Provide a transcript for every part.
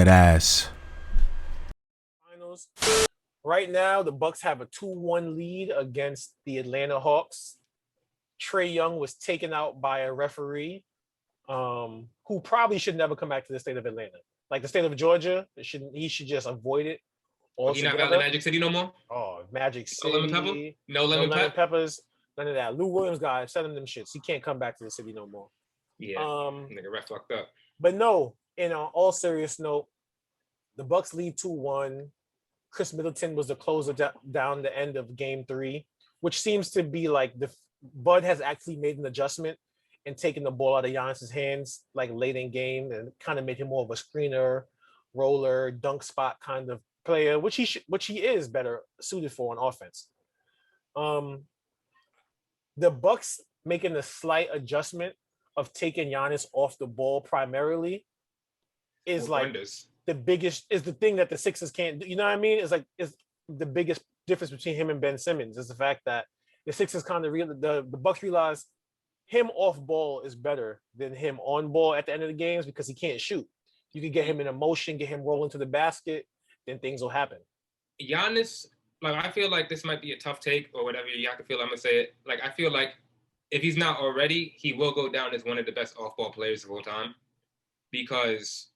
Dead ass. Finals. Right now, the Bucks have a 2-1 lead against the Atlanta Hawks. Trae Young was taken out by a referee who probably should never come back to the state of Atlanta. Like the state of Georgia, he should just avoid it Oh, he not valid altogether. Magic City no more? Oh, Magic No lemon pepper? City. No lemon pep? peppers. None of that. Lou Williams got send him them shits. He can't come back to the city no more. Yeah. Nigga ref fucked up. But no, in all serious note, the Bucks lead 2-1. Chris Middleton was the closer down the end of game 3, which seems to be like Bud has actually made an adjustment and taken the ball out of Giannis's hands like late in game and kind of made him more of a screener, roller, dunk spot kind of player, which he is better suited for on offense. The Bucks making a slight adjustment of taking Giannis off the ball primarily is the biggest, is the thing that the Sixers can't do. You know what I mean? It's the biggest difference between him and Ben Simmons is the fact that the Sixers kind of the Bucks realize him off ball is better than him on ball at the end of the games because he can't shoot. You can get him in a motion, get him rolling to the basket, then things will happen. Giannis, like I feel like this might be a tough take or whatever you can feel. I'm gonna say it. Like I feel like if he's not already, he will go down as one of the best off-ball players of all time because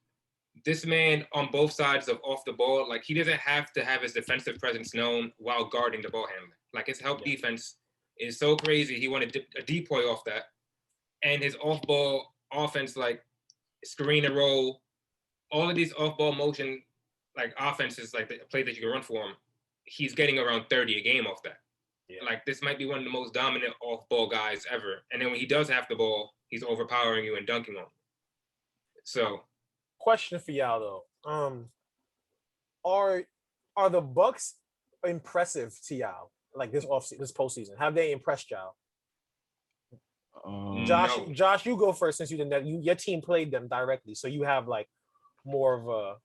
this man on both sides of off the ball, like he doesn't have to have his defensive presence known while guarding the ball handler. Like his help defense is so crazy. He wanted a decoy off that, and his off-ball offense, like screen and roll, all of these off-ball motion, like offenses, like the play that you can run for him, he's getting around 30 a game off that. Yeah. Like this might be one of the most dominant off-ball guys ever. And then when he does have the ball, he's overpowering you and dunking on him. So, question for y'all though, are the Bucks impressive to y'all like this postseason? Have they impressed y'all? Josh, you go first since your team played them directly, so you have like more of a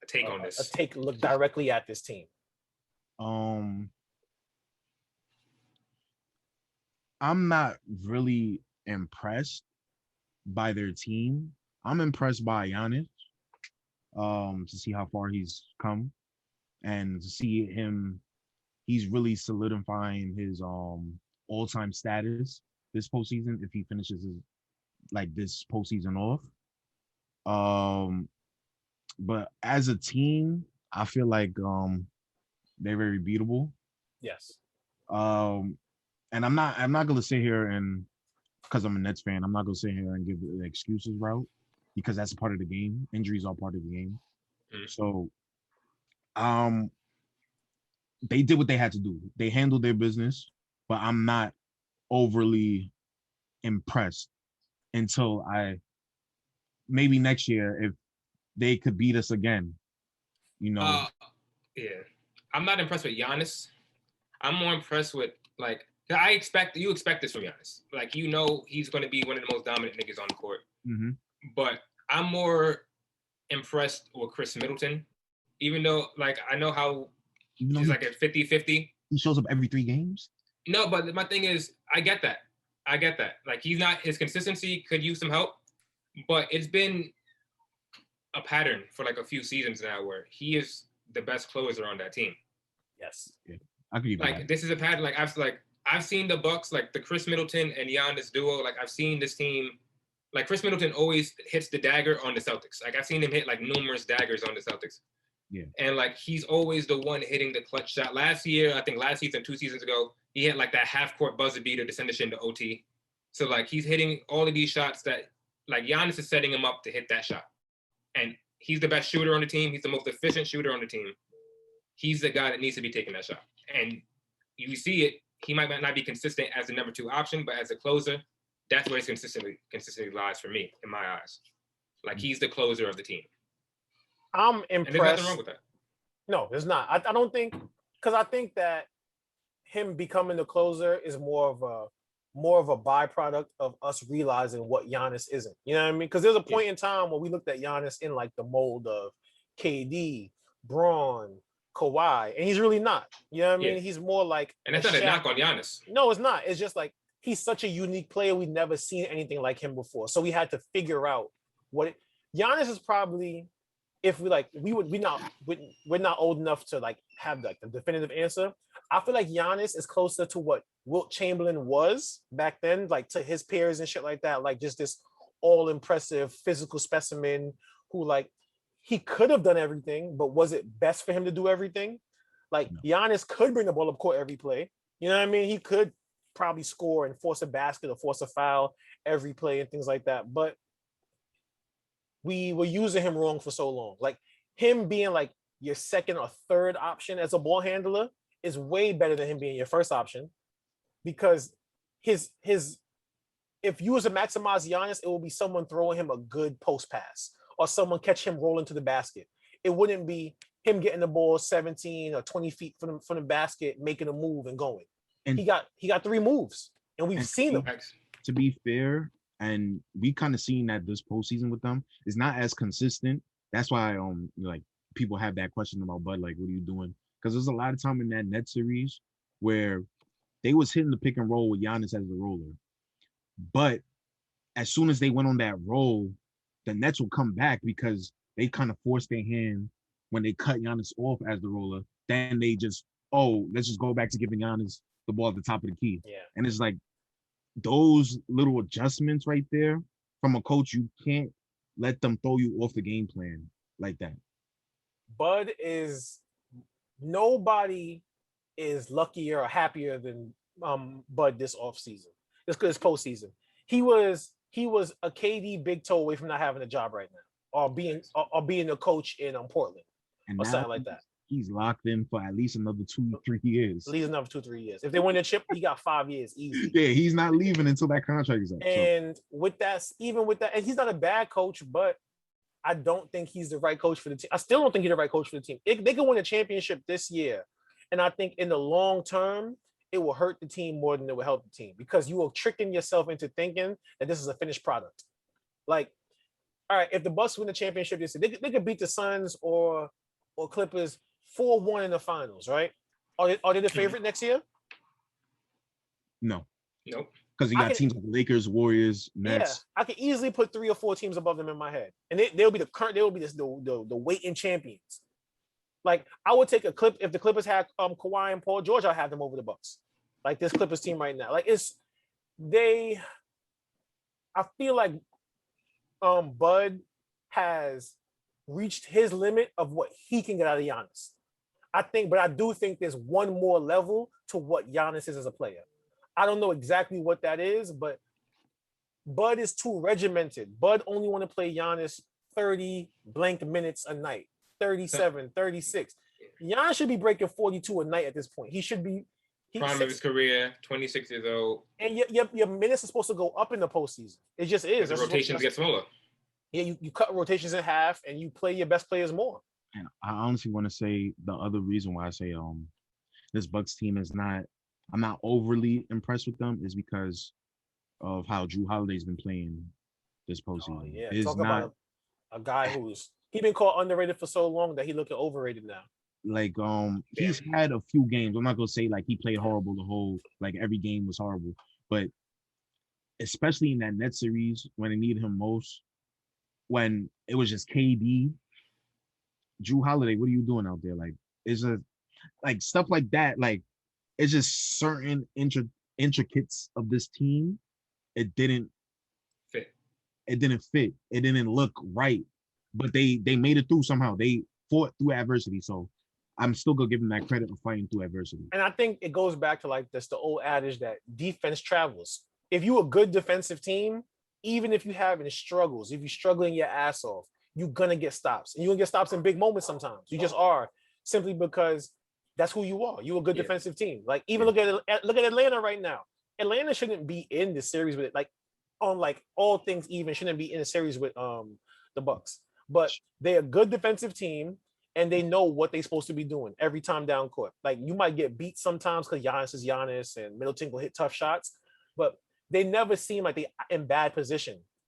take on this. Look directly at this team. I'm not really impressed by their team. I'm impressed by Giannis, to see how far he's come and to see him. He's really solidifying his all-time status this postseason if he finishes this postseason off. But as a team, I feel like they're very beatable. Yes. And I'm not gonna sit here and because I'm a Nets fan, I'm not gonna sit here and give the excuses route because that's part of the game. Injuries are part of the game. So they did what they had to do. They handled their business, but I'm not overly impressed until maybe next year if they could beat us again. Yeah. I'm not impressed with Giannis. I'm more impressed with you expect this from Giannis. Like he's going to be one of the most dominant niggas on the court. Mm-hmm. But I'm more impressed with Chris Middleton, even though I know how he's like at 50-50. He shows up every 3 games. No, but my thing is, I get that. Like his consistency could use some help, but it's been a pattern for like a few seasons now where he is the best closer on that team. Yes. Yeah. I could like this is a pattern. I've seen the Bucks, like the Chris Middleton and Giannis duo. Like I've seen this team, like Chris Middleton always hits the dagger on the Celtics. Like I've seen him hit like numerous daggers on the Celtics. Yeah. And like he's always the one hitting the clutch shot. Last season, 2 seasons ago, he hit like that half court buzzer beater to send the shit into OT. So like he's hitting all of these shots that like Giannis is setting him up to hit that shot. And he's the best shooter on the team. He's the most efficient shooter on the team. He's the guy that needs to be taking that shot. And you see it, he might not be consistent as the number 2 option, but as a closer, that's where his consistency lies for me, in my eyes. Like he's the closer of the team. I'm impressed. And there's nothing wrong with that. No, there's not. I don't think, because I think that him becoming the closer is more of a byproduct of us realizing what Giannis isn't. You know what I mean? Because there's a point in time where we looked at Giannis in like the mold of KD, Braun, Kawhi, and he's really not. You know what I mean? He's more like, and that's not a knock on Giannis. No, it's not. It's just like he's such a unique player. We've never seen anything like him before. So we had to figure out Giannis is probably, if we're not old enough to like have like the definitive answer. I feel like Giannis is closer to what Wilt Chamberlain was back then, like to his peers and shit like that, like just this all impressive physical specimen who like he could have done everything, but was it best for him to do everything? Like Giannis could bring the ball up court every play. You know what I mean? He could probably score and force a basket or force a foul every play and things like that. But we were using him wrong for so long. Like him being like your second or third option as a ball handler is way better than him being your first option, because his if you was to maximize Giannis, it will be someone throwing him a good post pass or someone catch him rolling to the basket. It wouldn't be him getting the ball 17 or 20 feet from the basket, making a move and going. And he got 3 moves, and we've seen them. To be fair, and we kind of seen that this postseason with them is not as consistent. That's why like people have that question about Bud, like, what are you doing? Because there's a lot of time in that Nets series where they was hitting the pick and roll with Giannis as the roller. But as soon as they went on that roll, the Nets will come back because they kind of forced their hand when they cut Giannis off as the roller. Then they just, let's just go back to giving Giannis the ball at the top of the key. Yeah. And it's like those little adjustments right there from a coach, you can't let them throw you off the game plan like that. Nobody is luckier or happier than Bud this offseason. This postseason. He was a KD big toe away from not having a job right now, or being a coach in Portland, and or something like that. He's locked in for at least another 2-3 years. At least another 2-3 years. If they win the chip, he got 5 years easy. Yeah, he's not leaving until that contract is up. And with that, and he's not a bad coach, but I don't think he's the right coach for the team. I still don't think he's the right coach for the team. They could win a championship this year, and I think in the long term, it will hurt the team more than it will help the team, because you are tricking yourself into thinking that this is a finished product. Like, all right, if the Bucks win the championship this year, they could beat the Suns or Clippers 4-1 in the finals, right? Are they the favorite next year? No. Nope. Because you got teams like Lakers, Warriors, Nets. Yeah, I could easily put 3 or 4 teams above them in my head, and they'll be the waiting champions. Like, I would take if the Clippers had Kawhi and Paul George, I'd have them over the Bucks. Like this Clippers team right now. Like I feel like Bud has reached his limit of what he can get out of Giannis. But I do think there's one more level to what Giannis is as a player. I don't know exactly what that is, but Bud is too regimented. Bud only want to play Giannis 30 blank minutes a night, 37, 36. Giannis should be breaking 42 a night at this point. He should be prime of his career, 26 years old. And your minutes are supposed to go up in the postseason. It just is. The rotations get smaller. Yeah, you cut rotations in half and you play your best players more. And I honestly want to say the other reason why I say this Bucks team I'm not overly impressed with them is because of how Jrue Holiday's been playing this postseason. Yeah, talk about a guy who's been called underrated for so long that he looking overrated now. Like he's had a few games. I'm not gonna say like he played horrible the whole, like every game was horrible, but especially in that Nets series when they needed him most, when it was just KD, Jrue Holiday, what are you doing out there? Like, it's just like stuff like that. Like, it's just certain intricates of this team. It didn't fit. It didn't fit. It didn't look right. But they made it through somehow. They fought through adversity. So I'm still gonna give them that credit for fighting through adversity. And I think it goes back to like the old adage that defense travels. If you're a good defensive team, even if you're having struggles, if you're struggling your ass off, you're gonna get stops. And you're gonna get stops in big moments sometimes. You just are, simply because that's who you are. You're a good defensive team. Like, even look at Atlanta right now. Atlanta shouldn't be in the series with it. Like, on like all things even, shouldn't be in a series with the Bucks. But they're a good defensive team, and they know what they're supposed to be doing every time down court. Like, you might get beat sometimes because Giannis is Giannis and Middleton will hit tough shots, but they never seem like they in bad position